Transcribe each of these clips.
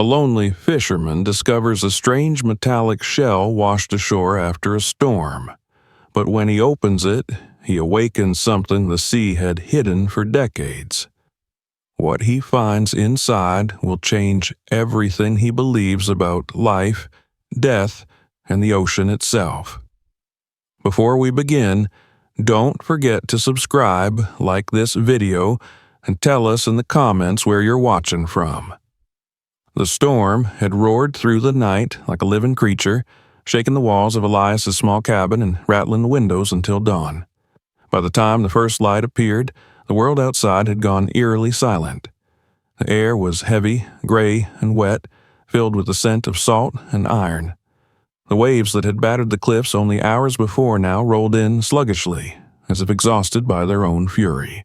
A lonely fisherman discovers a strange metallic shell washed ashore after a storm. But when he opens it, he awakens something the sea had hidden for decades. What he finds inside will change everything he believes about life, death, and the ocean itself. Before we begin, don't forget to subscribe, like this video, and tell us in the comments where you're watching from. The storm had roared through the night like a living creature, shaking the walls of Elias's small cabin and rattling the windows until dawn. By the time the first light appeared, the world outside had gone eerily silent. The air was heavy, gray, and wet, filled with the scent of salt and iron. The waves that had battered the cliffs only hours before now rolled in sluggishly, as if exhausted by their own fury.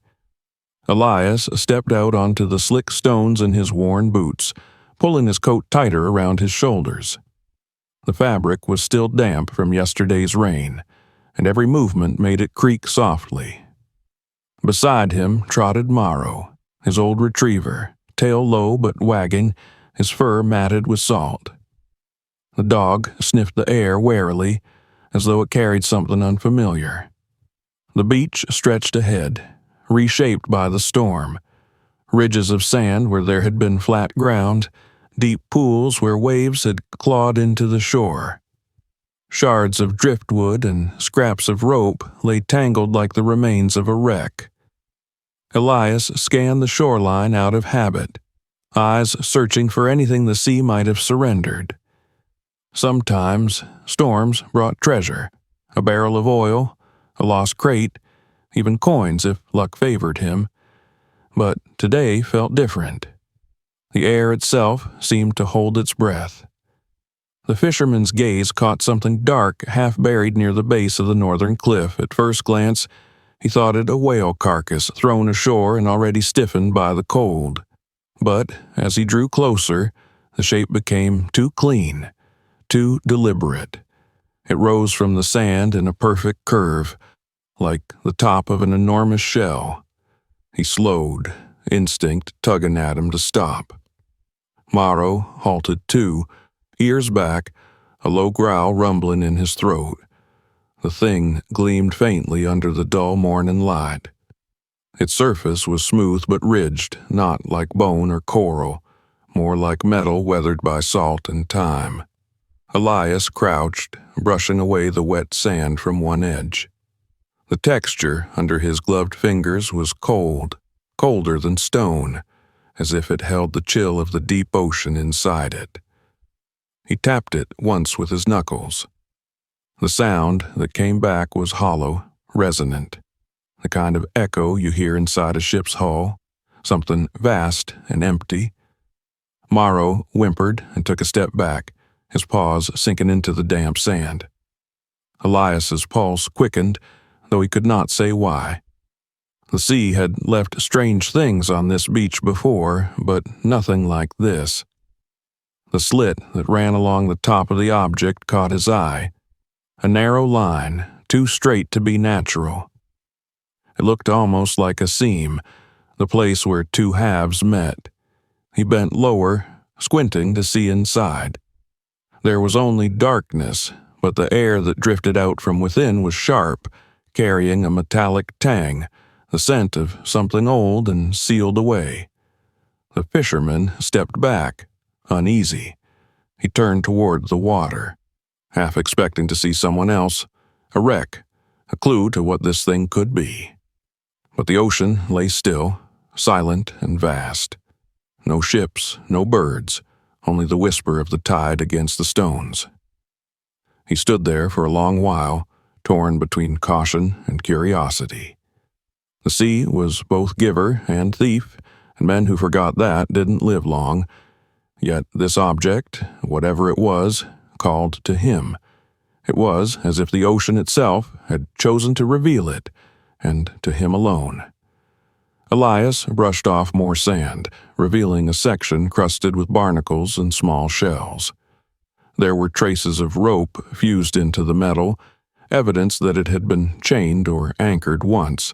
Elias stepped out onto the slick stones in his worn boots, pulling his coat tighter around his shoulders. The fabric was still damp from yesterday's rain, and every movement made it creak softly. Beside him trotted Morrow, his old retriever, tail low but wagging, his fur matted with salt. The dog sniffed the air warily, as though it carried something unfamiliar. The beach stretched ahead, reshaped by the storm. Ridges of sand where there had been flat ground, deep pools where waves had clawed into the shore. Shards of driftwood and scraps of rope lay tangled like the remains of a wreck. Elias scanned the shoreline out of habit, eyes searching for anything the sea might have surrendered. Sometimes storms brought treasure, a barrel of oil, a lost crate, even coins if luck favored him. But today felt different. The air itself seemed to hold its breath. The fisherman's gaze caught something dark half buried near the base of the northern cliff. At first glance, he thought it a whale carcass thrown ashore and already stiffened by the cold. But as he drew closer, the shape became too clean, too deliberate. It rose from the sand in a perfect curve, like the top of an enormous shell. He slowed, instinct tugging at him to stop. Morrow halted too, ears back, a low growl rumbling in his throat. The thing gleamed faintly under the dull morning light. Its surface was smooth but ridged, not like bone or coral, more like metal weathered by salt and time. Elias crouched, brushing away the wet sand from one edge. The texture under his gloved fingers was cold, colder than stone, as if it held the chill of the deep ocean inside it. He tapped it once with his knuckles. The sound that came back was hollow, resonant, the kind of echo you hear inside a ship's hull, something vast and empty. Morrow whimpered and took a step back, his paws sinking into the damp sand. Elias's pulse quickened, though he could not say why. The sea had left strange things on this beach before, but nothing like this. The slit that ran along the top of the object caught his eye. A narrow line, too straight to be natural. It looked almost like a seam, the place where two halves met. He bent lower, squinting to see inside. There was only darkness, but the air that drifted out from within was sharp, carrying a metallic tang, the scent of something old and sealed away. The fisherman stepped back, uneasy. He turned toward the water, half expecting to see someone else, a wreck, a clue to what this thing could be. But the ocean lay still, silent and vast. No ships, no birds, only the whisper of the tide against the stones. He stood there for a long while, torn between caution and curiosity. The sea was both giver and thief, and men who forgot that didn't live long. Yet this object, whatever it was, called to him. It was as if the ocean itself had chosen to reveal it, and to him alone. Elias brushed off more sand, revealing a section crusted with barnacles and small shells. There were traces of rope fused into the metal, evidence that it had been chained or anchored once.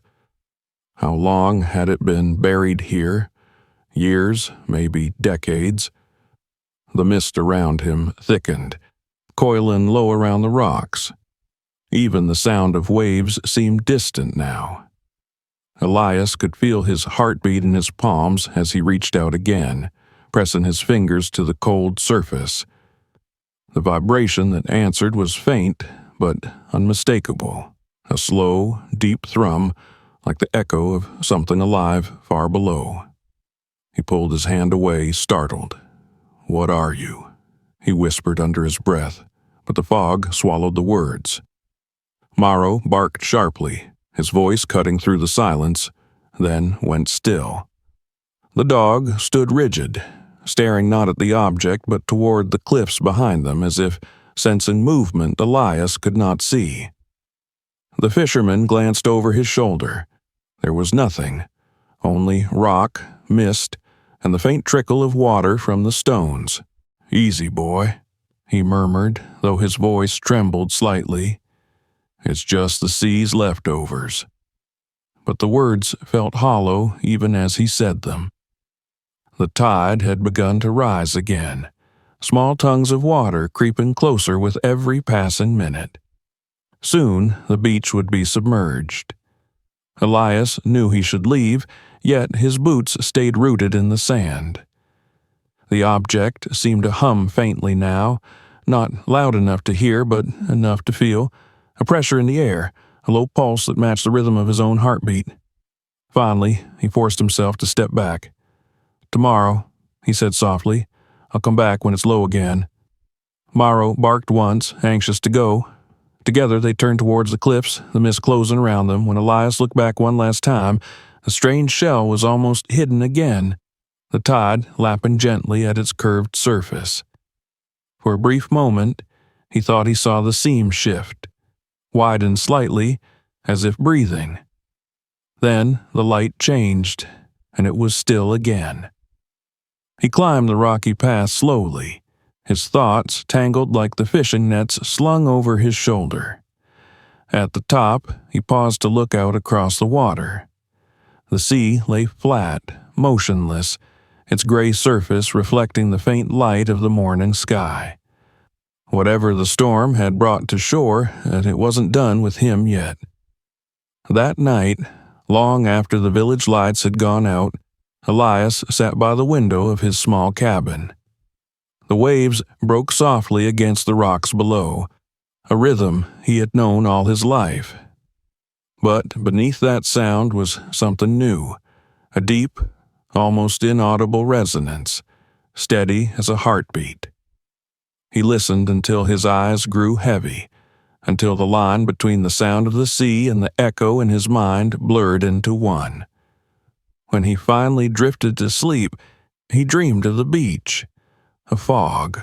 How long had it been buried here? Years, maybe decades. The mist around him thickened, coiling low around the rocks. Even the sound of waves seemed distant now. Elias could feel his heartbeat in his palms as he reached out again, pressing his fingers to the cold surface. The vibration that answered was faint, but unmistakable, a slow, deep thrum, like the echo of something alive far below. He pulled his hand away, startled. "What are you?" he whispered under his breath, but the fog swallowed the words. Morrow barked sharply, his voice cutting through the silence, then went still. The dog stood rigid, staring not at the object but toward the cliffs behind them, as if sensing movement Elias could not see. The fisherman glanced over his shoulder. There was nothing, only rock, mist, and the faint trickle of water from the stones. "Easy, boy," he murmured, though his voice trembled slightly. "It's just the sea's leftovers." But the words felt hollow even as he said them. The tide had begun to rise again, small tongues of water creeping closer with every passing minute. Soon the beach would be submerged. Elias knew he should leave, yet his boots stayed rooted in the sand. The object seemed to hum faintly now, not loud enough to hear, but enough to feel, a pressure in the air, a low pulse that matched the rhythm of his own heartbeat. Finally, he forced himself to step back. "Tomorrow," he said softly, "I'll come back when it's low again." Morrow barked once, anxious to go. Together they turned towards the cliffs, the mist closing around them. When Elias looked back one last time, the strange shell was almost hidden again, the tide lapping gently at its curved surface. For a brief moment, he thought he saw the seam shift, widen slightly, as if breathing. Then the light changed, and it was still again. He climbed the rocky path slowly, his thoughts tangled like the fishing nets slung over his shoulder. At the top, he paused to look out across the water. The sea lay flat, motionless, its gray surface reflecting the faint light of the morning sky. Whatever the storm had brought to shore, it wasn't done with him yet. That night, long after the village lights had gone out, Elias sat by the window of his small cabin. The waves broke softly against the rocks below, a rhythm he had known all his life. But beneath that sound was something new, a deep, almost inaudible resonance, steady as a heartbeat. He listened until his eyes grew heavy, until the line between the sound of the sea and the echo in his mind blurred into one. When he finally drifted to sleep, he dreamed of the beach, of fog,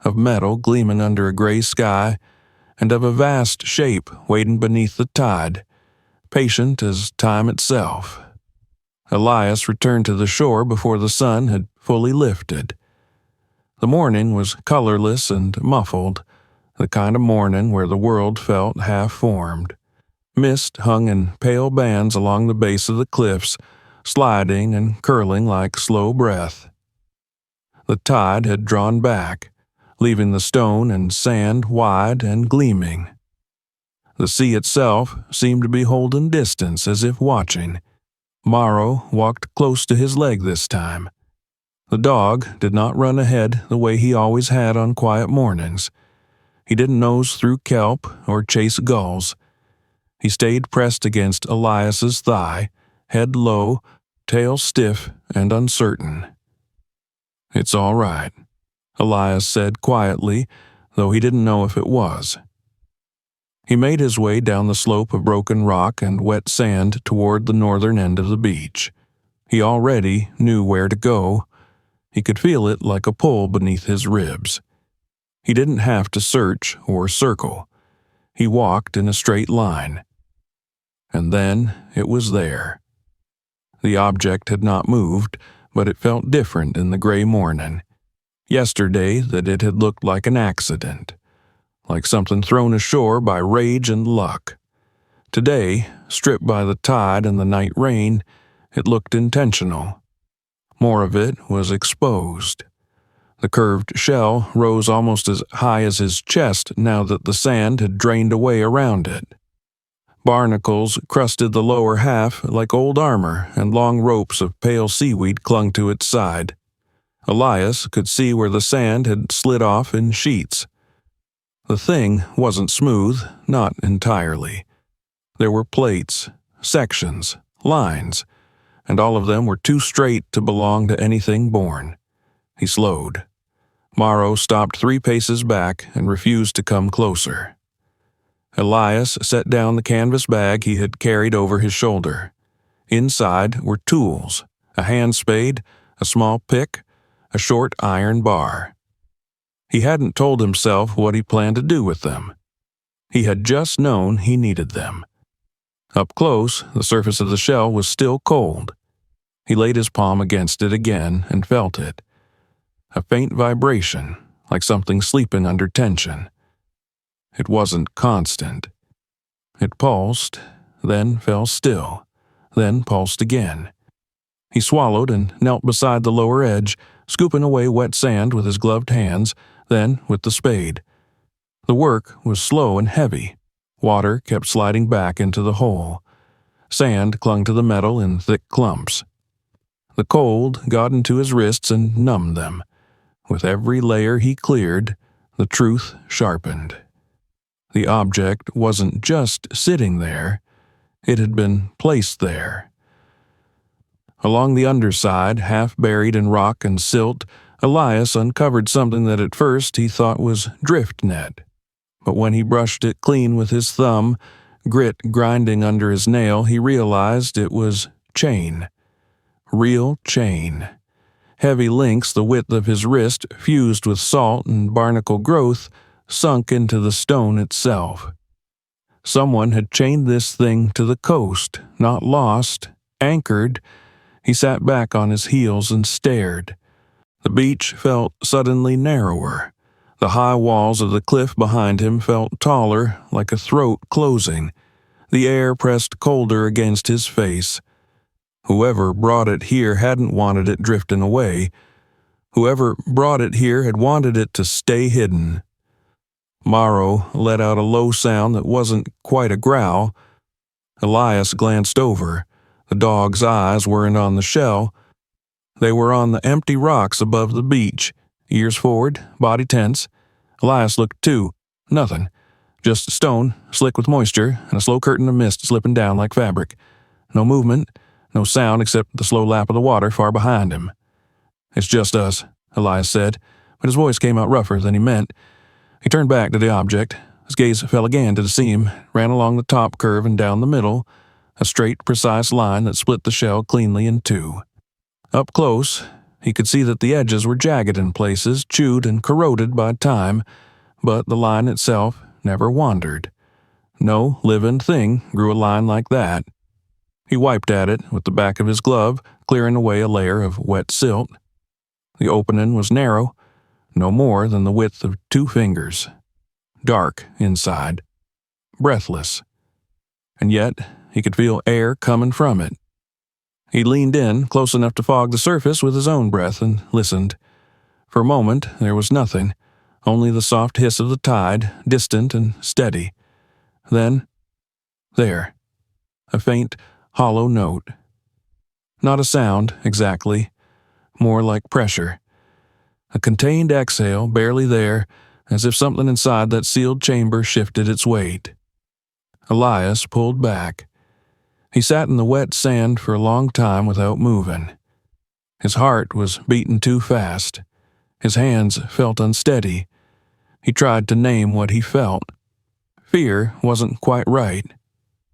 of metal gleaming under a gray sky, and of a vast shape waiting beneath the tide, patient as time itself. Elias returned to the shore before the sun had fully lifted. The morning was colorless and muffled, the kind of morning where the world felt half-formed. Mist hung in pale bands along the base of the cliffs, sliding and curling like slow breath. The tide had drawn back, leaving the stone and sand wide and gleaming. The sea itself seemed to be holding distance as if watching. Morrow walked close to his leg this time. The dog did not run ahead the way he always had on quiet mornings. He didn't nose through kelp or chase gulls. He stayed pressed against Elias's thigh, head low, tail stiff and uncertain. "It's all right," Elias said quietly, though he didn't know if it was. He made his way down the slope of broken rock and wet sand toward the northern end of the beach. He already knew where to go. He could feel it like a pull beneath his ribs. He didn't have to search or circle. He walked in a straight line. And then it was there. The object had not moved, but it felt different in the gray morning. Yesterday that it had looked like an accident, like something thrown ashore by rage and luck. Today, stripped by the tide and the night rain, it looked intentional. More of it was exposed. The curved shell rose almost as high as his chest now that the sand had drained away around it. Barnacles crusted the lower half like old armor, and long ropes of pale seaweed clung to its side. Elias could see where the sand had slid off in sheets. The thing wasn't smooth, not entirely. There were plates, sections, lines, and all of them were too straight to belong to anything born. He slowed. Morrow stopped 3 paces back and refused to come closer. Elias set down the canvas bag he had carried over his shoulder. Inside were tools, a hand spade, a small pick, a short iron bar. He hadn't told himself what he planned to do with them. He had just known he needed them. Up close, the surface of the shell was still cold. He laid his palm against it again and felt it. A faint vibration, like something sleeping under tension. It wasn't constant. It pulsed, then fell still, then pulsed again. He swallowed and knelt beside the lower edge, scooping away wet sand with his gloved hands, then with the spade. The work was slow and heavy. Water kept sliding back into the hole. Sand clung to the metal in thick clumps. The cold got into his wrists and numbed them. With every layer he cleared, the truth sharpened. The object wasn't just sitting there, it had been placed there. Along the underside, half buried in rock and silt, Elias uncovered something that at first he thought was drift net. But when he brushed it clean with his thumb, grit grinding under his nail, he realized it was chain. Real chain. Heavy links the width of his wrist, fused with salt and barnacle growth, sunk into the stone itself. Someone had chained this thing to the coast, not lost, anchored. He sat back on his heels and stared. The beach felt suddenly narrower. The high walls of the cliff behind him felt taller, like a throat closing. The air pressed colder against his face. Whoever brought it here hadn't wanted it drifting away. Whoever brought it here had wanted it to stay hidden. Morrow let out a low sound that wasn't quite a growl. Elias glanced over. The dog's eyes weren't on the shell. They were on the empty rocks above the beach. Ears forward, body tense. Elias looked too. Nothing. Just stone, slick with moisture, and a slow curtain of mist slipping down like fabric. No movement, no sound except the slow lap of the water far behind him. "It's just us," Elias said, but his voice came out rougher than he meant. He turned back to the object. His gaze fell again to the seam, ran along the top curve and down the middle, a straight, precise line that split the shell cleanly in 2. Up close, he could see that the edges were jagged in places, chewed and corroded by time, but the line itself never wandered. No living thing grew a line like that. He wiped at it with the back of his glove, clearing away a layer of wet silt. The opening was narrow, no more than the width of 2 fingers. Dark inside. Breathless. And yet, he could feel air coming from it. He leaned in, close enough to fog the surface with his own breath, and listened. For a moment, there was nothing, only the soft hiss of the tide, distant and steady. Then, there. A faint, hollow note. Not a sound, exactly. More like pressure. A contained exhale, barely there, as if something inside that sealed chamber shifted its weight. Elias pulled back. He sat in the wet sand for a long time without moving. His heart was beating too fast. His hands felt unsteady. He tried to name what he felt. Fear wasn't quite right.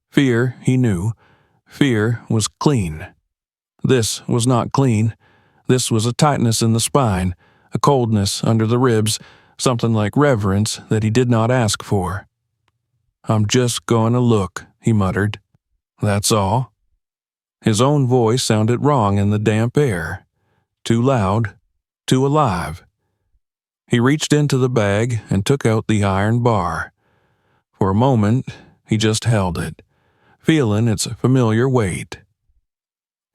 Fear, he knew. Fear was clean. This was not clean. This was a tightness in the spine, a coldness under the ribs, something like reverence that he did not ask for. "I'm just going to look," he muttered. "That's all." His own voice sounded wrong in the damp air. Too loud, too alive. He reached into the bag and took out the iron bar. For a moment, he just held it, feeling its familiar weight.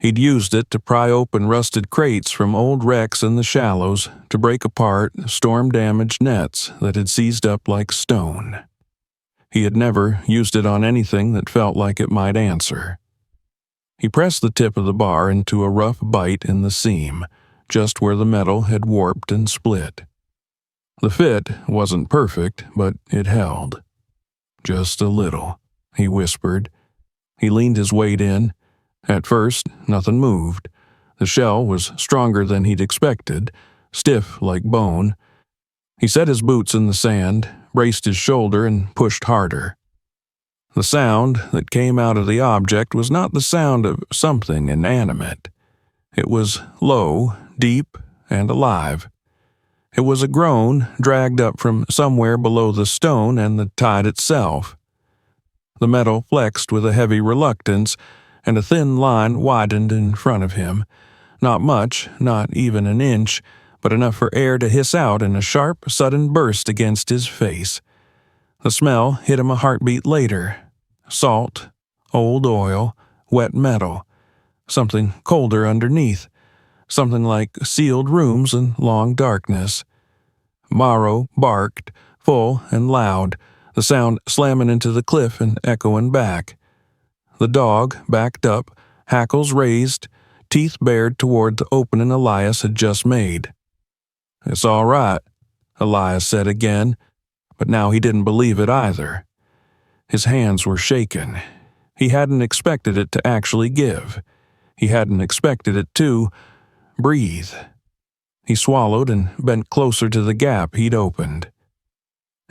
He'd used it to pry open rusted crates from old wrecks in the shallows, to break apart storm-damaged nets that had seized up like stone. He had never used it on anything that felt like it might answer. He pressed the tip of the bar into a rough bite in the seam, just where the metal had warped and split. The fit wasn't perfect, but it held. "Just a little," he whispered. He leaned his weight in. At first, nothing moved. The shell was stronger than he'd expected, stiff like bone. He set his boots in the sand, braced his shoulder, and pushed harder. The sound that came out of the object was not the sound of something inanimate. It was low, deep, and alive. It was a groan dragged up from somewhere below the stone and the tide itself. The metal flexed with a heavy reluctance, and a thin line widened in front of him. Not much, not even an inch, but enough for air to hiss out in a sharp, sudden burst against his face. The smell hit him a heartbeat later. Salt, old oil, wet metal. Something colder underneath. Something like sealed rooms and long darkness. Morrow barked, full and loud, the sound slamming into the cliff and echoing back. The dog backed up, hackles raised, teeth bared toward the opening Elias had just made. "It's all right," Elias said again, but now he didn't believe it either. His hands were shaking. He hadn't expected it to actually give. He hadn't expected it to breathe. He swallowed and bent closer to the gap he'd opened.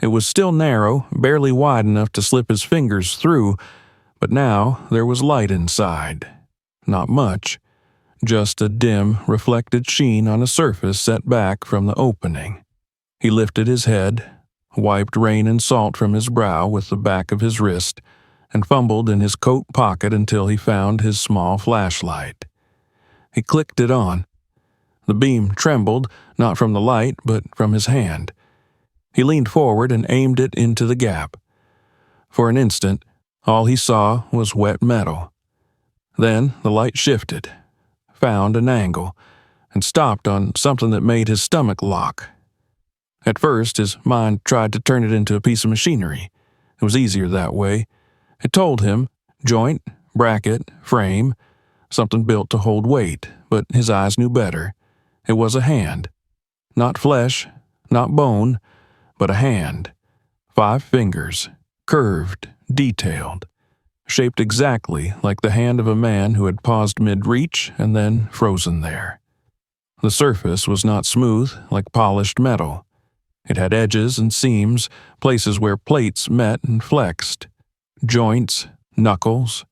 It was still narrow, barely wide enough to slip his fingers through, but now there was light inside. Not much, just a dim, reflected sheen on a surface set back from the opening. He lifted his head, wiped rain and salt from his brow with the back of his wrist, and fumbled in his coat pocket until he found his small flashlight. He clicked it on. The beam trembled, not from the light, but from his hand. He leaned forward and aimed it into the gap. For an instant, all he saw was wet metal. Then the light shifted, found an angle, and stopped on something that made his stomach lock. At first, his mind tried to turn it into a piece of machinery. It was easier that way. It told him joint, bracket, frame, something built to hold weight, but his eyes knew better. It was a hand. Not flesh, not bone, but a hand. 5 fingers, curved, detailed, shaped exactly like the hand of a man who had paused mid-reach and then frozen there. The surface was not smooth like polished metal. It had edges and seams, places where plates met and flexed, joints, knuckles,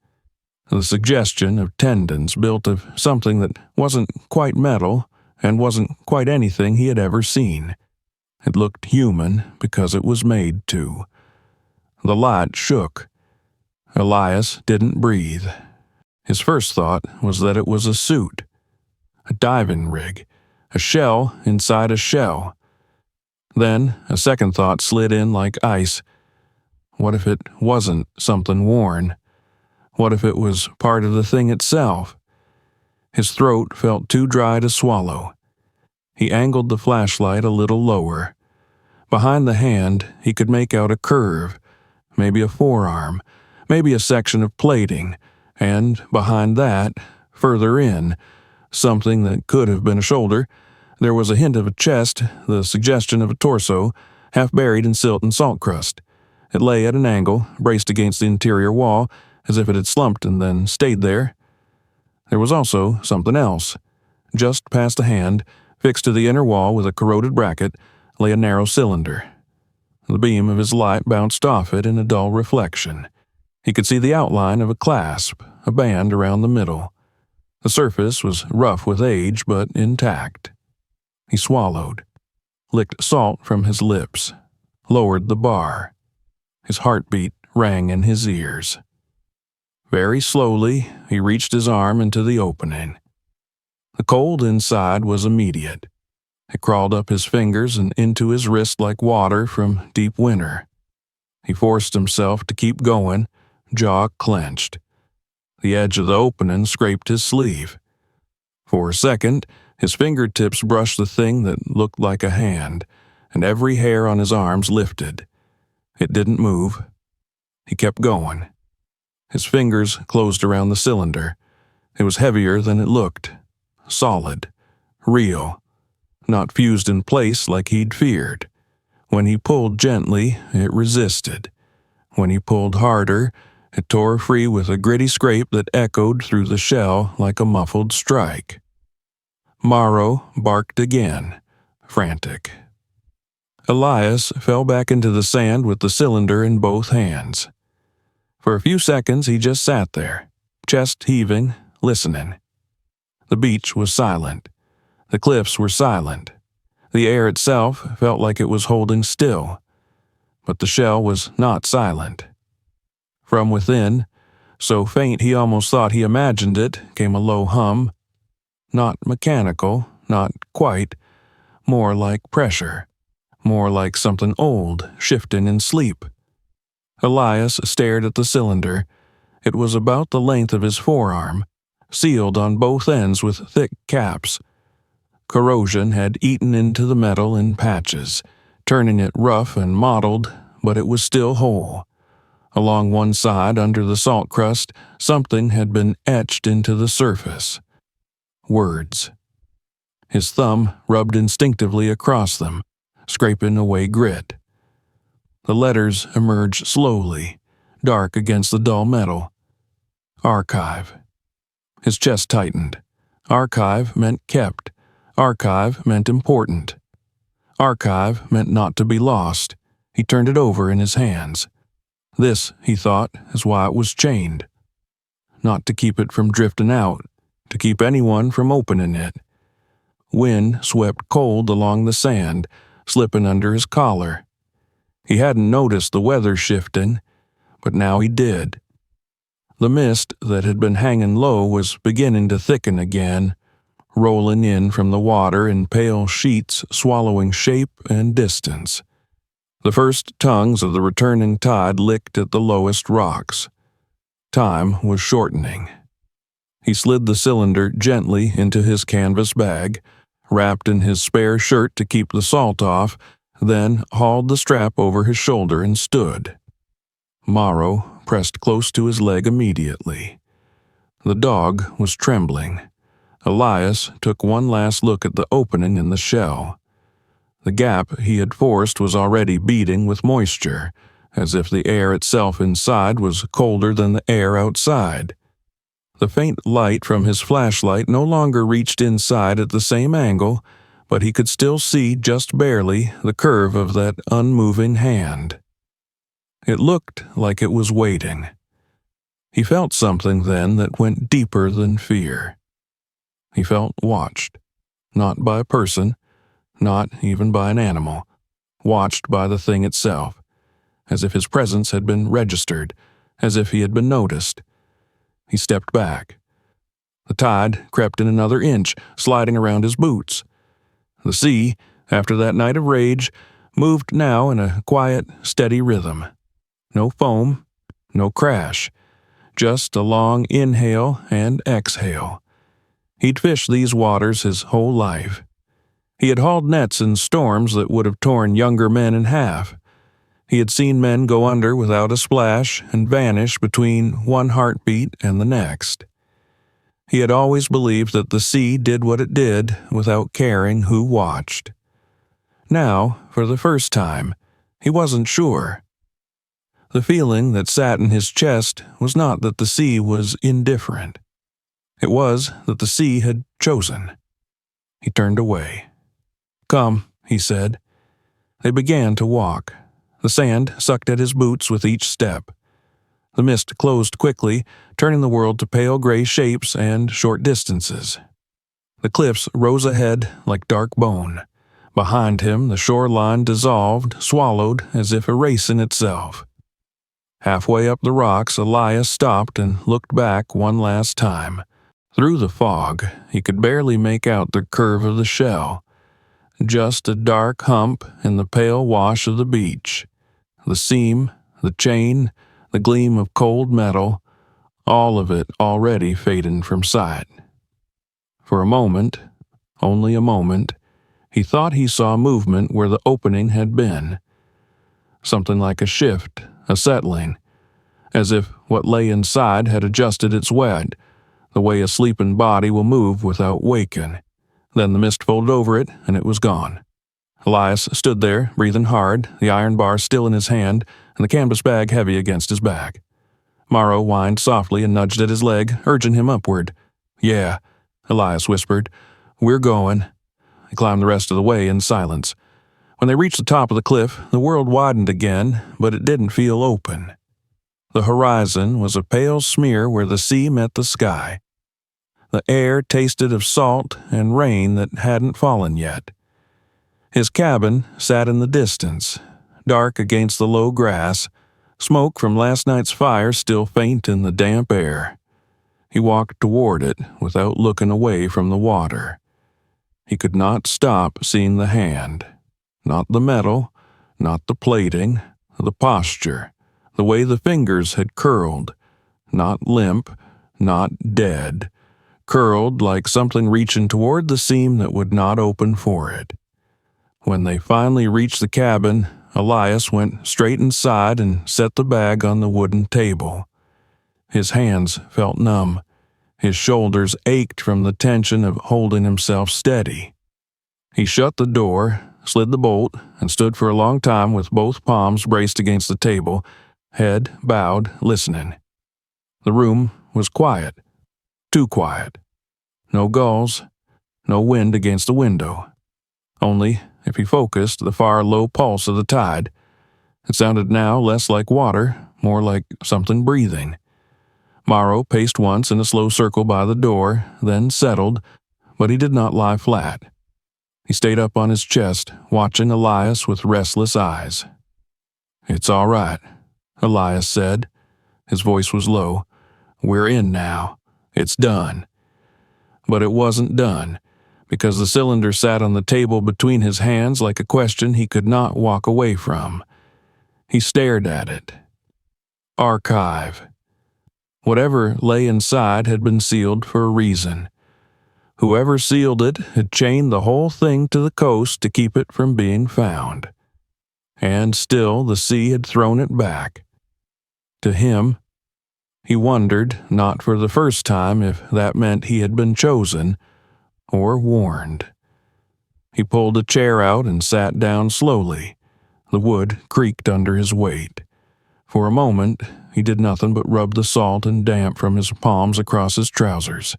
the suggestion of tendons built of something that wasn't quite metal and wasn't quite anything he had ever seen. It looked human because it was made to. The light shook. Elias didn't breathe. His first thought was that it was a suit, a diving rig, a shell inside a shell. Then a second thought slid in like ice. What if it wasn't something worn? What if it was part of the thing itself? His throat felt too dry to swallow. He angled the flashlight a little lower. Behind the hand, he could make out a curve, maybe a forearm, maybe a section of plating, and behind that, further in, something that could have been a shoulder. There was a hint of a chest, the suggestion of a torso, half buried in silt and salt crust. It lay at an angle, braced against the interior wall, as if it had slumped and then stayed there. There was also something else. Just past the hand, fixed to the inner wall with a corroded bracket, lay a narrow cylinder. The beam of his light bounced off it in a dull reflection. He could see the outline of a clasp, a band around the middle. The surface was rough with age, but intact. He swallowed, licked salt from his lips, lowered the bar. His heartbeat rang in his ears. Very slowly, he reached his arm into the opening. The cold inside was immediate. It crawled up his fingers and into his wrist like water from deep winter. He forced himself to keep going, jaw clenched. The edge of the opening scraped his sleeve. For a second, his fingertips brushed the thing that looked like a hand, and every hair on his arms lifted. It didn't move. He kept going. His fingers closed around the cylinder. It was heavier than it looked. Solid. Real. Not fused in place like he'd feared. When he pulled gently, it resisted. When he pulled harder, it tore free with a gritty scrape that echoed through the shell like a muffled strike. Morrow barked again, frantic. Elias fell back into the sand with the cylinder in both hands. For a few seconds he just sat there, chest heaving, listening. The beach was silent. The cliffs were silent. The air itself felt like it was holding still. But the shell was not silent. From within, so faint he almost thought he imagined it, came a low hum. Not mechanical, not quite. More like pressure. More like something old, shifting in sleep. Elias stared at the cylinder. It was about the length of his forearm, sealed on both ends with thick caps. Corrosion had eaten into the metal in patches, turning it rough and mottled, but it was still whole. Along one side, under the salt crust, something had been etched into the surface. Words. His thumb rubbed instinctively across them, scraping away grit. The letters emerged slowly, dark against the dull metal. Archive. His chest tightened. Archive meant kept. Archive meant important. Archive meant not to be lost. He turned it over in his hands. This, he thought, is why it was chained. Not to keep it from drifting out, to keep anyone from opening it. Wind swept cold along the sand, slipping under his collar. He hadn't noticed the weather shifting, but now he did. The mist that had been hanging low was beginning to thicken again, rolling in from the water in pale sheets swallowing shape and distance. The first tongues of the returning tide licked at the lowest rocks. Time was shortening. He slid the cylinder gently into his canvas bag, wrapped in his spare shirt to keep the salt off, then hauled the strap over his shoulder and stood. Morrow pressed close to his leg immediately. The dog was trembling. Elias took one last look at the opening in the shell. The gap he had forced was already beating with moisture, as if the air itself inside was colder than the air outside. The faint light from his flashlight no longer reached inside at the same angle, but he could still see just barely the curve of that unmoving hand. It looked like it was waiting. He felt something then that went deeper than fear. He felt watched, not by a person, not even by an animal, watched by the thing itself, as if his presence had been registered, as if he had been noticed. He stepped back. The tide crept in another inch, sliding around his boots. The sea, after that night of rage, moved now in a quiet, steady rhythm. No foam, no crash, just a long inhale and exhale. He'd fished these waters his whole life. He had hauled nets in storms that would have torn younger men in half. He had seen men go under without a splash and vanish between one heartbeat and the next. He had always believed that the sea did what it did without caring who watched. Now, for the first time, he wasn't sure. The feeling that sat in his chest was not that the sea was indifferent. It was that the sea had chosen. He turned away. "Come," he said. They began to walk. The sand sucked at his boots with each step. The mist closed quickly, turning the world to pale gray shapes and short distances. The cliffs rose ahead like dark bone. Behind him, the shoreline dissolved, swallowed, as if erasing itself. Halfway up the rocks, Elias stopped and looked back one last time. Through the fog, he could barely make out the curve of the shell. Just a dark hump in the pale wash of the beach. The seam, the chain, the gleam of cold metal, all of it already fading from sight. For a moment, only a moment, he thought he saw movement where the opening had been. Something like a shift, a settling, as if what lay inside had adjusted its weight, the way a sleeping body will move without waking. Then the mist folded over it, and it was gone. Elias stood there, breathing hard, the iron bar still in his hand, and the canvas bag heavy against his back. Morrow whined softly and nudged at his leg, urging him upward. "Yeah," Elias whispered. "We're going." He climbed the rest of the way in silence. When they reached the top of the cliff, the world widened again, but it didn't feel open. The horizon was a pale smear where the sea met the sky. The air tasted of salt and rain that hadn't fallen yet. His cabin sat in the distance, dark against the low grass, smoke from last night's fire still faint in the damp air. He walked toward it without looking away from the water. He could not stop seeing the hand. Not the metal, not the plating, the posture, the way the fingers had curled, not limp, not dead, curled like something reaching toward the seam that would not open for it. When they finally reached the cabin, Elias went straight inside and set the bag on the wooden table. His hands felt numb. His shoulders ached from the tension of holding himself steady. He shut the door, slid the bolt, and stood for a long time with both palms braced against the table, head bowed, listening. The room was quiet. Too quiet. No gulls, no wind against the window. Only, if he focused, the far low pulse of the tide. It sounded now less like water, more like something breathing. Morrow paced once in a slow circle by the door, then settled, but he did not lie flat. He stayed up on his chest, watching Elias with restless eyes. "It's all right," Elias said. His voice was low. "We're in now. It's done." But it wasn't done, because the cylinder sat on the table between his hands like a question he could not walk away from. He stared at it. Archive. Whatever lay inside had been sealed for a reason. Whoever sealed it had chained the whole thing to the coast to keep it from being found. And still the sea had thrown it back. To him, he wondered, not for the first time, if that meant he had been chosen or warned. He pulled a chair out and sat down slowly. The wood creaked under his weight. For a moment, he did nothing but rub the salt and damp from his palms across his trousers.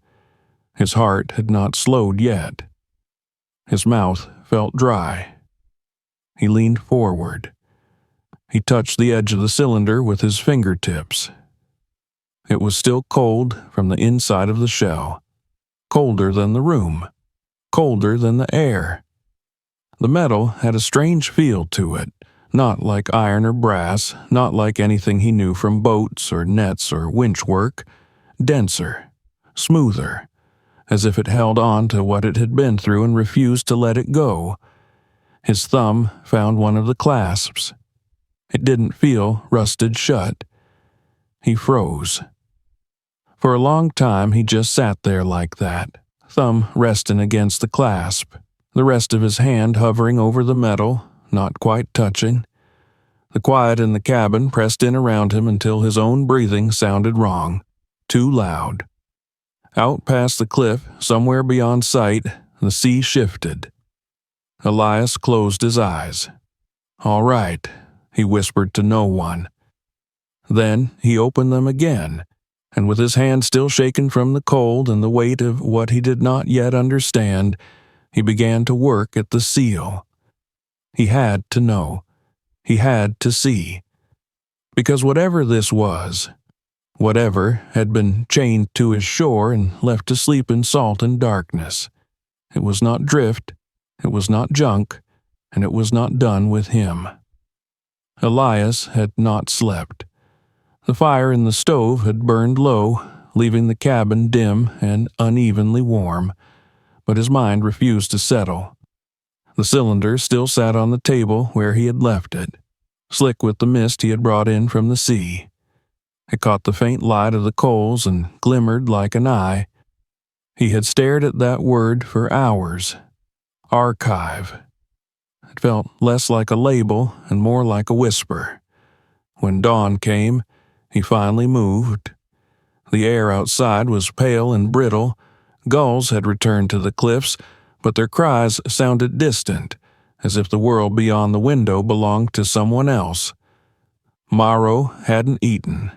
His heart had not slowed yet. His mouth felt dry. He leaned forward. He touched the edge of the cylinder with his fingertips. It was still cold from the inside of the shell. Colder than the room. Colder than the air. The metal had a strange feel to it. Not like iron or brass, not like anything he knew from boats or nets or winch work. Denser, smoother, as if it held on to what it had been through and refused to let it go. His thumb found one of the clasps. It didn't feel rusted shut. He froze. For a long time he just sat there like that, thumb resting against the clasp, the rest of his hand hovering over the metal, not quite touching. The quiet in the cabin pressed in around him until his own breathing sounded wrong, too loud. Out past the cliff, somewhere beyond sight, the sea shifted. Elias closed his eyes. "All right," he whispered to no one. Then he opened them again, and with his hand still shaken from the cold and the weight of what he did not yet understand, he began to work at the seal. He had to know. He had to see. Because whatever this was, whatever had been chained to his shore and left to sleep in salt and darkness, it was not drift, it was not junk, and it was not done with him. Elias had not slept. The fire in the stove had burned low, leaving the cabin dim and unevenly warm, but his mind refused to settle. The cylinder still sat on the table where he had left it, slick with the mist he had brought in from the sea. It caught the faint light of the coals and glimmered like an eye. He had stared at that word for hours. Archive. It felt less like a label and more like a whisper. When dawn came, he finally moved. The air outside was pale and brittle. Gulls had returned to the cliffs, but their cries sounded distant, as if the world beyond the window belonged to someone else. Morrow hadn't eaten.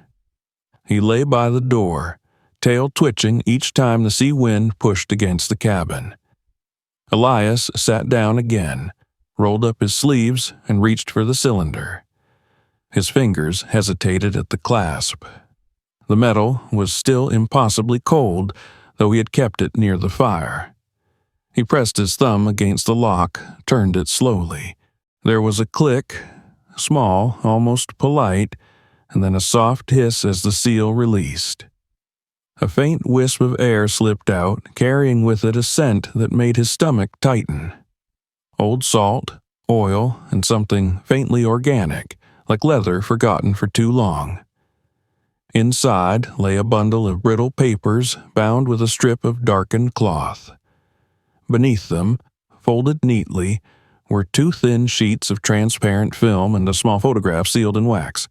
He lay by the door, tail twitching each time the sea wind pushed against the cabin. Elias sat down again, rolled up his sleeves, and reached for the cylinder. His fingers hesitated at the clasp. The metal was still impossibly cold, though he had kept it near the fire. He pressed his thumb against the lock, turned it slowly. There was a click, small, almost polite, and then a soft hiss as the seal released. A faint wisp of air slipped out, carrying with it a scent that made his stomach tighten. Old salt, oil, and something faintly organic, like leather forgotten for too long. Inside lay a bundle of brittle papers bound with a strip of darkened cloth. Beneath them, folded neatly, were 2 thin sheets of transparent film and a small photograph sealed in wax.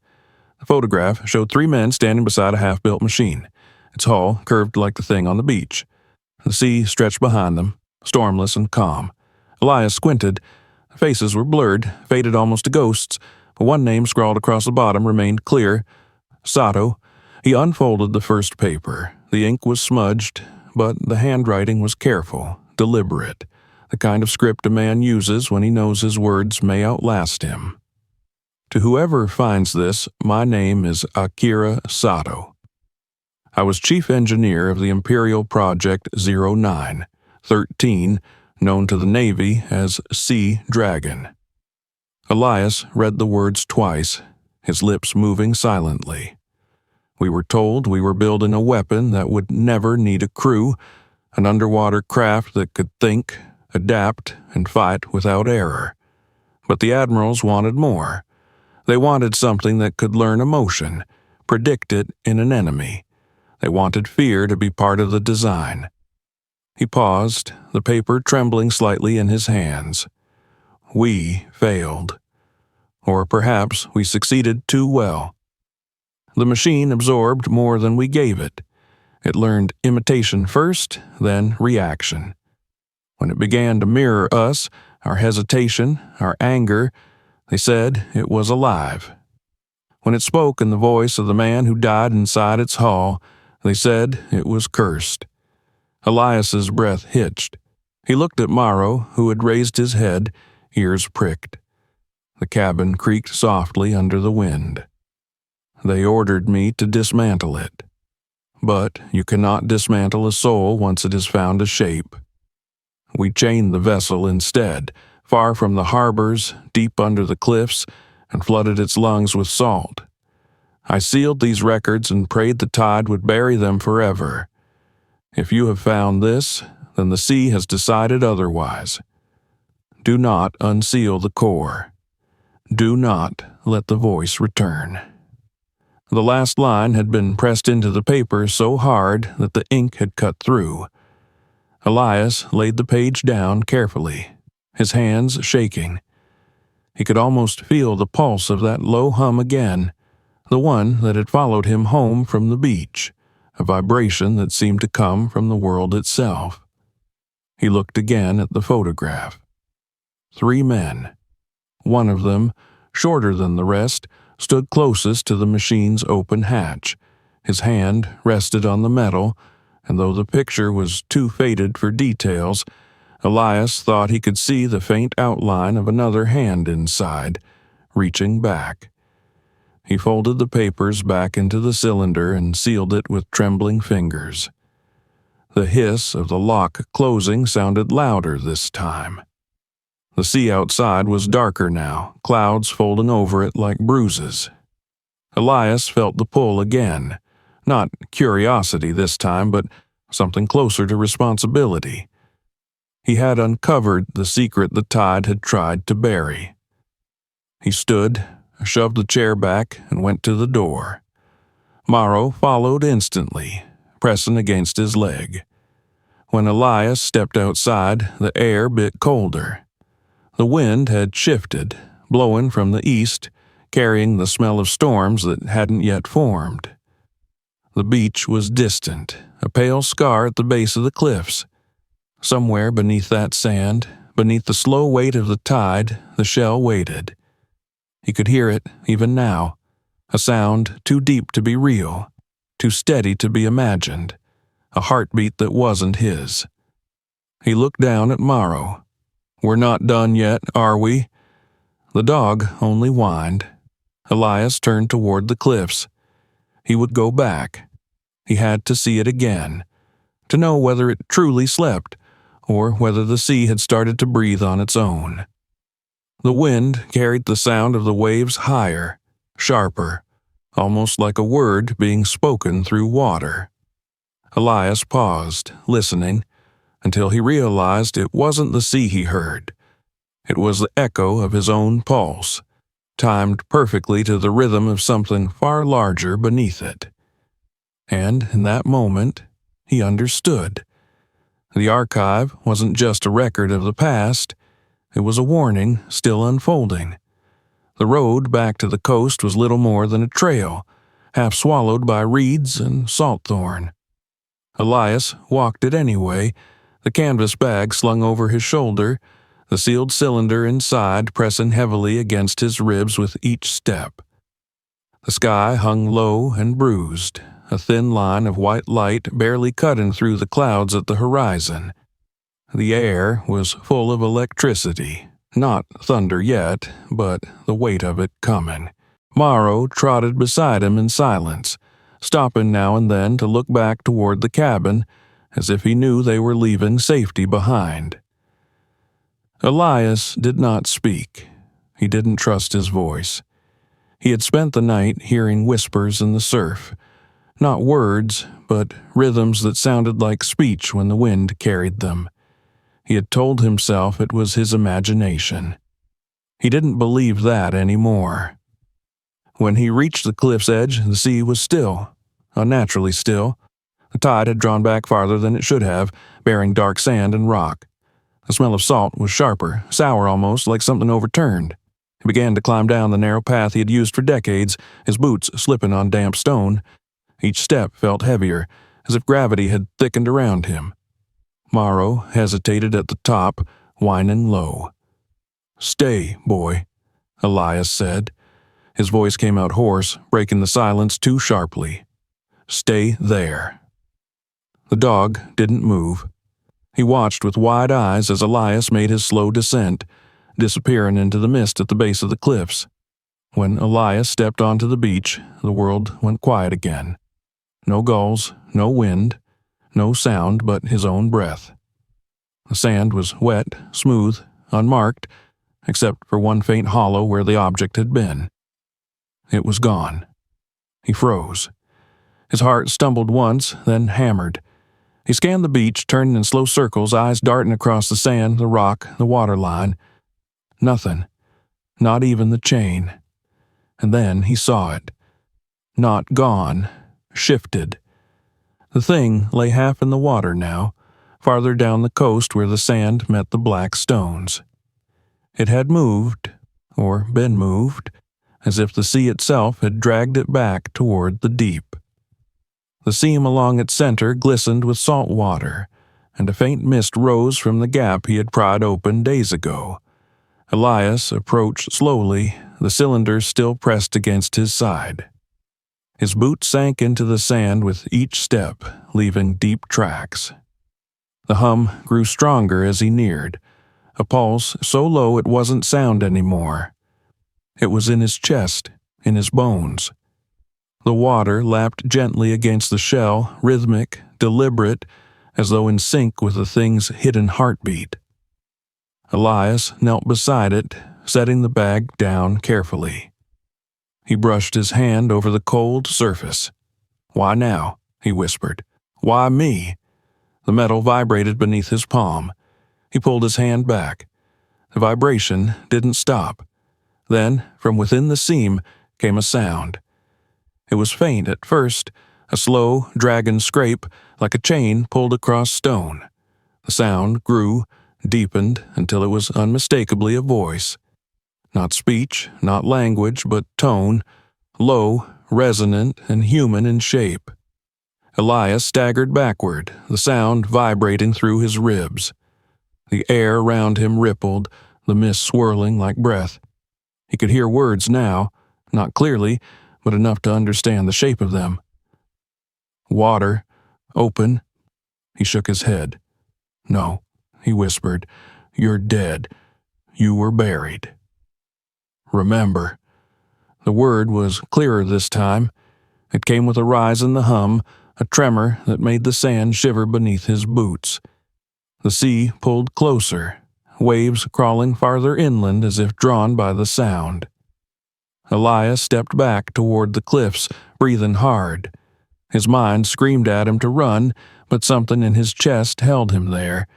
The photograph showed 3 men standing beside a half-built machine. Its hull curved like the thing on the beach. The sea stretched behind them, stormless and calm. Elias squinted. The faces were blurred, faded almost to ghosts, but one name scrawled across the bottom remained clear: Sato. He unfolded the first paper. The ink was smudged, but the handwriting was careful, deliberate, the kind of script a man uses when he knows his words may outlast him. To whoever finds this, my name is Akira Sato. I was chief engineer of the Imperial Project 0913, known to the Navy as Sea Dragon. Elias read the words twice, his lips moving silently. We were told we were building a weapon that would never need a crew, an underwater craft that could think, adapt, and fight without error. But the admirals wanted more. They wanted something that could learn emotion, predict it in an enemy. They wanted fear to be part of the design. He paused, the paper trembling slightly in his hands. We failed. Or perhaps we succeeded too well. The machine absorbed more than we gave it. It learned imitation first, then reaction. When it began to mirror us, our hesitation, our anger, they said it was alive. When it spoke in the voice of the man who died inside its hull, they said it was cursed. Elias's breath hitched. He looked at Morrow, who had raised his head, ears pricked. The cabin creaked softly under the wind. They ordered me to dismantle it. But you cannot dismantle a soul once it has found a shape. We chained the vessel instead, far from the harbors, deep under the cliffs, and flooded its lungs with salt. I sealed these records and prayed the tide would bury them forever. If you have found this, then the sea has decided otherwise. Do not unseal the core. Do not let the voice return. The last line had been pressed into the paper so hard that the ink had cut through. Elias laid the page down carefully, his hands shaking. He could almost feel the pulse of that low hum again, the one that had followed him home from the beach, a vibration that seemed to come from the world itself. He looked again at the photograph. 3 men. One of them, shorter than the rest, stood closest to the machine's open hatch. His hand rested on the metal, and though the picture was too faded for details, Elias thought he could see the faint outline of another hand inside, reaching back. He folded the papers back into the cylinder and sealed it with trembling fingers. The hiss of the lock closing sounded louder this time. The sea outside was darker now, clouds folding over it like bruises. Elias felt the pull again, not curiosity this time, but something closer to responsibility. He had uncovered the secret the tide had tried to bury. He stood, shoved the chair back, and went to the door. Morrow followed instantly, pressing against his leg. When Elias stepped outside, the air bit colder. The wind had shifted, blowing from the east, carrying the smell of storms that hadn't yet formed. The beach was distant, a pale scar at the base of the cliffs. Somewhere beneath that sand, beneath the slow weight of the tide, the shell waited. He could hear it, even now, a sound too deep to be real, too steady to be imagined, a heartbeat that wasn't his. He looked down at Morrow. "We're not done yet, are we?" The dog only whined. Elias turned toward the cliffs. He would go back. He had to see it again, to know whether it truly slept, or whether the sea had started to breathe on its own. The wind carried the sound of the waves higher, sharper, almost like a word being spoken through water. Elias paused, listening, until he realized it wasn't the sea he heard. It was the echo of his own pulse, timed perfectly to the rhythm of something far larger beneath it. And in that moment, he understood. The archive wasn't just a record of the past, it was a warning still unfolding. The road back to the coast was little more than a trail, half swallowed by reeds and saltthorn. Elias walked it anyway, the canvas bag slung over his shoulder, the sealed cylinder inside pressing heavily against his ribs with each step. The sky hung low and bruised, a thin line of white light barely cutting through the clouds at the horizon. The air was full of electricity, not thunder yet, but the weight of it coming. Morrow trotted beside him in silence, stopping now and then to look back toward the cabin, as if he knew they were leaving safety behind. Elias did not speak. He didn't trust his voice. He had spent the night hearing whispers in the surf, not words, but rhythms that sounded like speech when the wind carried them. He had told himself it was his imagination. He didn't believe that anymore. When he reached the cliff's edge, the sea was still, unnaturally still. The tide had drawn back farther than it should have, bearing dark sand and rock. The smell of salt was sharper, sour almost, like something overturned. He began to climb down the narrow path he had used for decades, his boots slipping on damp stone. Each step felt heavier, as if gravity had thickened around him. Morrow hesitated at the top, whining low. "Stay, boy," Elias said. His voice came out hoarse, breaking the silence too sharply. "Stay there." The dog didn't move. He watched with wide eyes as Elias made his slow descent, disappearing into the mist at the base of the cliffs. When Elias stepped onto the beach, the world went quiet again. No gulls, no wind, no sound but his own breath. The sand was wet, smooth, unmarked, except for one faint hollow where the object had been. It was gone. He froze. His heart stumbled once, then hammered. He scanned the beach, turning in slow circles, eyes darting across the sand, the rock, the waterline. Nothing. Not even the chain. And then he saw it. Not gone. Shifted. The thing lay half in the water now, farther down the coast where the sand met the black stones. It had moved, or been moved, as if the sea itself had dragged it back toward the deep. The seam along its center glistened with salt water, and a faint mist rose from the gap he had pried open days ago. Elias approached slowly, the cylinder still pressed against his side. His boot sank into the sand with each step, leaving deep tracks. The hum grew stronger as he neared, a pulse so low it wasn't sound anymore. It was in his chest, in his bones. The water lapped gently against the shell, rhythmic, deliberate, as though in sync with the thing's hidden heartbeat. Elias knelt beside it, setting the bag down carefully. He brushed his hand over the cold surface. "Why now?" he whispered. "Why me?" The metal vibrated beneath his palm. He pulled his hand back. The vibration didn't stop. Then, from within the seam, came a sound. It was faint at first, a slow, dragging scrape, like a chain pulled across stone. The sound grew, deepened until it was unmistakably a voice. Not speech, not language, but tone, low, resonant, and human in shape. Elias staggered backward, the sound vibrating through his ribs. The air around him rippled, the mist swirling like breath. He could hear words now, not clearly, but enough to understand the shape of them. Water. Open. He shook his head. No, he whispered. You're dead. You were buried. Remember. The word was clearer this time. It came with a rise in the hum, a tremor that made the sand shiver beneath his boots. The sea pulled closer, waves crawling farther inland as if drawn by the sound. Elias stepped back toward the cliffs, breathing hard. His mind screamed at him to run, but something in his chest held him there.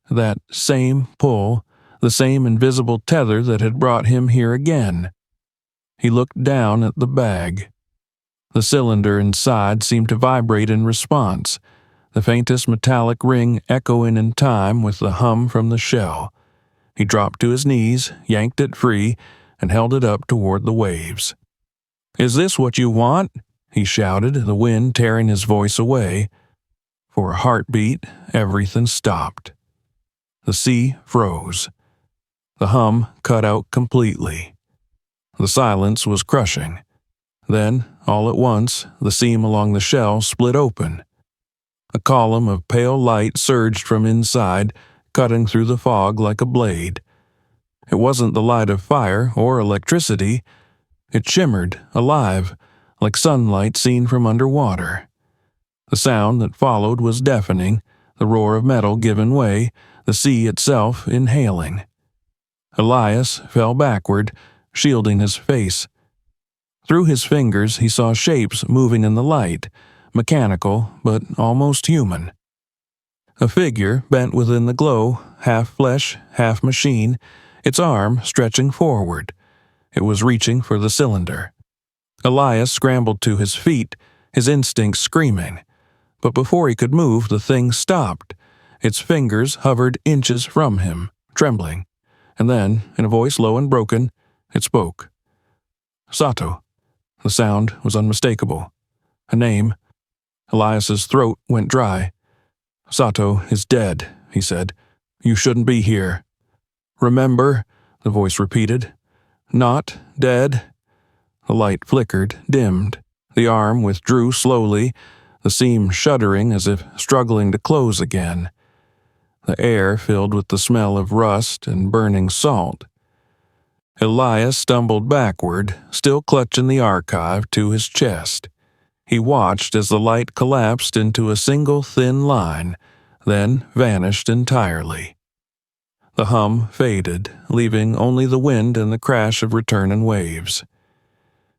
That same pull, the same invisible tether that had brought him here again. He looked down at the bag. The cylinder inside seemed to vibrate in response, the faintest metallic ring echoing in time with the hum from the shell. He dropped to his knees, yanked it free, and held it up toward the waves. "Is this what you want?" he shouted, the wind tearing his voice away. For a heartbeat, everything stopped. The sea froze. The hum cut out completely. The silence was crushing. Then, all at once, the seam along the shell split open. A column of pale light surged from inside, cutting through the fog like a blade. It wasn't the light of fire or electricity. It shimmered, alive, like sunlight seen from underwater. The sound that followed was deafening, the roar of metal giving way, the sea itself inhaling. Elias fell backward, shielding his face. Through his fingers he saw shapes moving in the light, mechanical but almost human. A figure bent within the glow, half flesh, half machine, its arm stretching forward. It was reaching for the cylinder. Elias scrambled to his feet, his instincts screaming. But before he could move, the thing stopped. Its fingers hovered inches from him, trembling. And then, in a voice low and broken, it spoke. Sato. The sound was unmistakable. A name. Elias's throat went dry. Sato is dead, he said. You shouldn't be here. Remember, the voice repeated. Not dead. The light flickered, dimmed. The arm withdrew slowly, the seam shuddering as if struggling to close again. The air filled with the smell of rust and burning salt. Elias stumbled backward, still clutching the archive to his chest. He watched as the light collapsed into a single thin line, then vanished entirely. The hum faded, leaving only the wind and the crash of returning waves.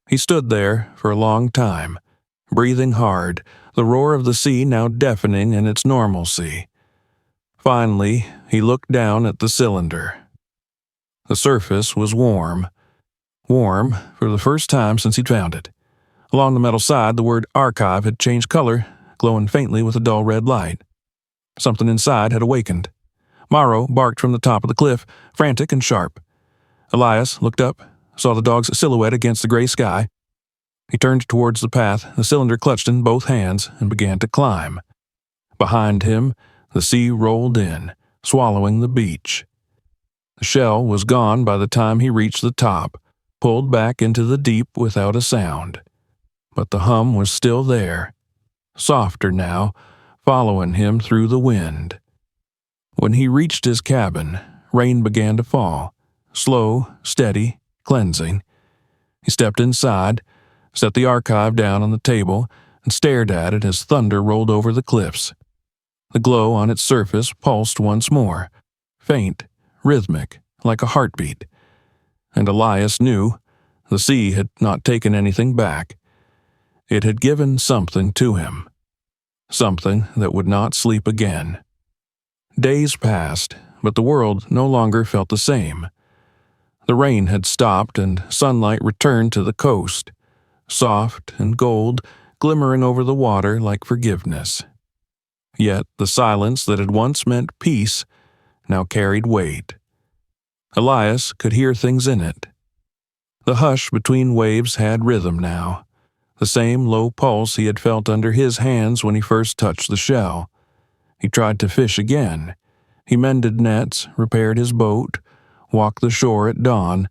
He stood there for a long time, breathing hard, the roar of the sea now deafening in its normalcy. Finally, he looked down at the cylinder. The surface was warm. Warm for the first time since he'd found it. Along the metal side, the word archive had changed color, glowing faintly with a dull red light. Something inside had awakened. Morrow barked from the top of the cliff, frantic and sharp. Elias looked up, saw the dog's silhouette against the gray sky. He turned towards the path, the cylinder clutched in both hands, and began to climb. Behind him, the sea rolled in, swallowing the beach. The shell was gone by the time he reached the top, pulled back into the deep without a sound. But the hum was still there, softer now, following him through the wind. When he reached his cabin, rain began to fall, slow, steady, cleansing. He stepped inside, set the archive down on the table, and stared at it as thunder rolled over the cliffs. The glow on its surface pulsed once more, faint, rhythmic, like a heartbeat. And Elias knew the sea had not taken anything back. It had given something to him, something that would not sleep again. Days passed, but the world no longer felt the same. The rain had stopped and sunlight returned to the coast, soft and gold, glimmering over the water like forgiveness. Yet the silence that had once meant peace now carried weight. Elias could hear things in it. The hush between waves had rhythm now, the same low pulse he had felt under his hands when he first touched the shell. He tried to fish again. He mended nets, repaired his boat, walked the shore at dawn.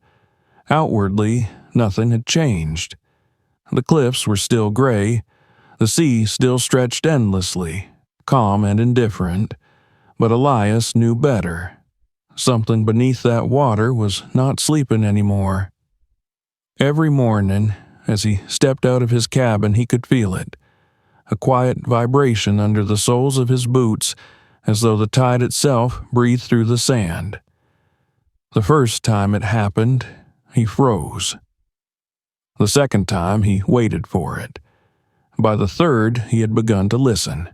Outwardly, nothing had changed. The cliffs were still gray, the sea still stretched endlessly, calm and indifferent, but Elias knew better. Something beneath that water was not sleeping anymore. Every morning, as he stepped out of his cabin, he could feel it, a quiet vibration under the soles of his boots, as though the tide itself breathed through the sand. The first time it happened, he froze. The second time, he waited for it. By the third, he had begun to listen.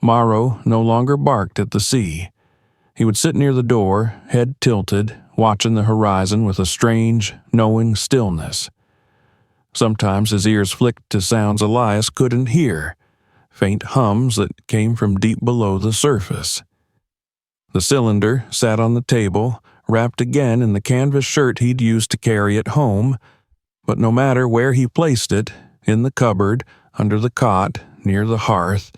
Morrow no longer barked at the sea. He would sit near the door, head tilted, watching the horizon with a strange, knowing stillness. Sometimes his ears flicked to sounds Elias couldn't hear, faint hums that came from deep below the surface. The cylinder sat on the table, wrapped again in the canvas shirt he'd used to carry it home, but no matter where he placed it, in the cupboard, under the cot, near the hearth,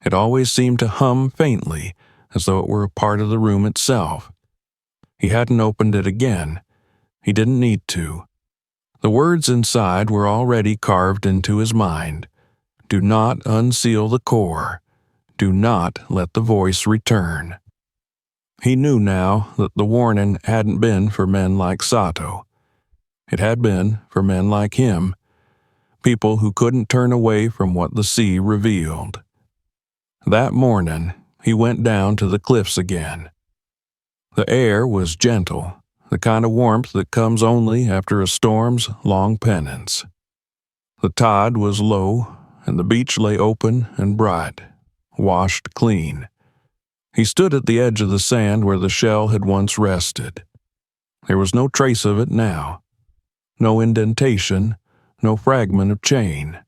it always seemed to hum faintly, as though it were a part of the room itself. He hadn't opened it again. He didn't need to. The words inside were already carved into his mind. Do not unseal the core. Do not let the voice return. He knew now that the warning hadn't been for men like Sato. It had been for men like him, people who couldn't turn away from what the sea revealed. That morning, he went down to the cliffs again. The air was gentle, the kind of warmth that comes only after a storm's long penance. The tide was low, and the beach lay open and bright, washed clean. He stood at the edge of the sand where the shell had once rested. There was no trace of it now. No indentation, no fragment of chain.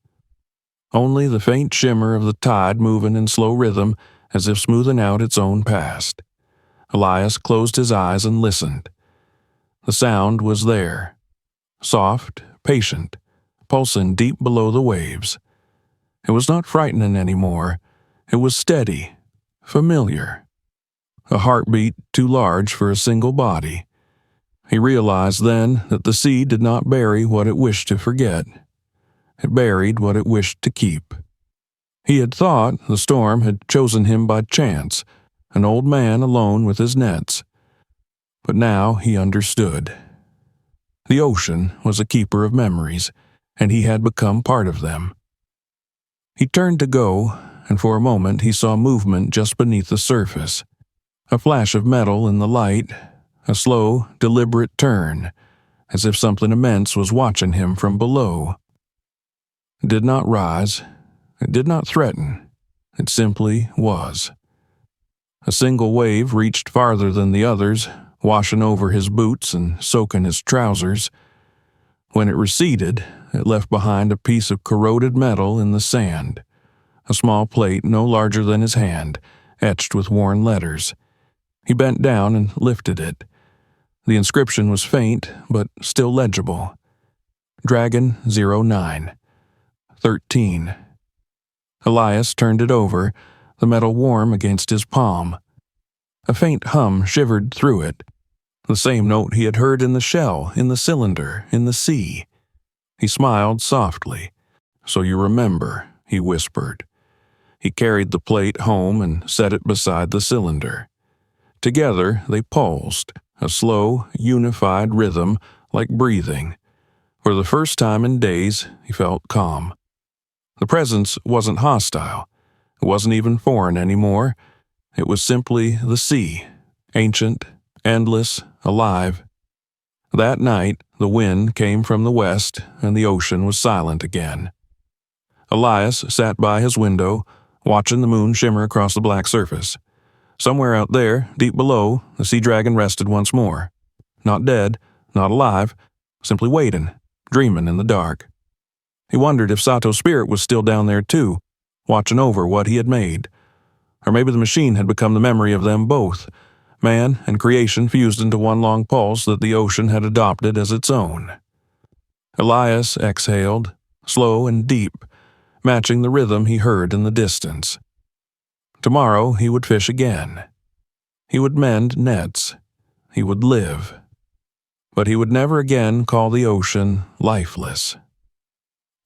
Only the faint shimmer of the tide moving in slow rhythm as if smoothing out its own past. Elias closed his eyes and listened. The sound was there, soft, patient, pulsing deep below the waves. It was not frightening anymore. It was steady, familiar. A heartbeat too large for a single body. He realized then that the sea did not bury what it wished to forget. It buried what it wished to keep. He had thought the storm had chosen him by chance, an old man alone with his nets. But now he understood. The ocean was a keeper of memories, and he had become part of them. He turned to go, and for a moment he saw movement just beneath the surface. A flash of metal in the light, a slow, deliberate turn, as if something immense was watching him from below. It did not rise. It did not threaten. It simply was. A single wave reached farther than the others, washing over his boots and soaking his trousers. When it receded, it left behind a piece of corroded metal in the sand, a small plate no larger than his hand, etched with worn letters. He bent down and lifted it. The inscription was faint, but still legible. Dragon 09. 13. Elias turned it over, the metal warm against his palm. A faint hum shivered through it, the same note he had heard in the shell, in the cylinder, in the sea. He smiled softly. "So you remember," he whispered. He carried the plate home and set it beside the cylinder. Together they pulsed, a slow, unified rhythm like breathing. For the first time in days, he felt calm. The presence wasn't hostile. It wasn't even foreign anymore. It was simply the sea, ancient, endless, alive. That night, the wind came from the west, and the ocean was silent again. Elias sat by his window, watching the moon shimmer across the black surface. Somewhere out there, deep below, the sea dragon rested once more. Not dead, not alive, simply waiting, dreaming in the dark. He wondered if Sato's spirit was still down there too, watching over what he had made, Or maybe the machine had become the memory of them both, man and creation fused into one long pulse that the ocean had adopted as its own. Elias exhaled, slow and deep, matching the rhythm he heard in the distance. Tomorrow he would fish again. He would mend nets. He would live. But he would never again call the ocean lifeless.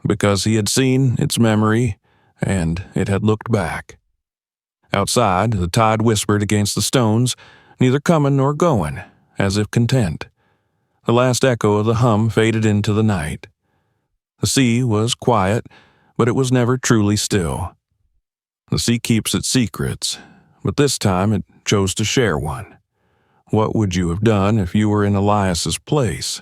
Because he had seen its memory, and it had looked back. Outside, the tide whispered against the stones, neither coming nor going, as if content. The last echo of the hum faded into the night. The sea was quiet, but it was never truly still. The sea keeps its secrets, but this time it chose to share one. What would you have done if you were in Elias's place?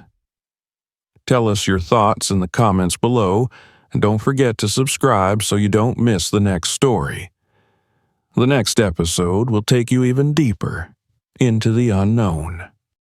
Tell us your thoughts in the comments below, and don't forget to subscribe so you don't miss the next story. The next episode will take you even deeper into the unknown.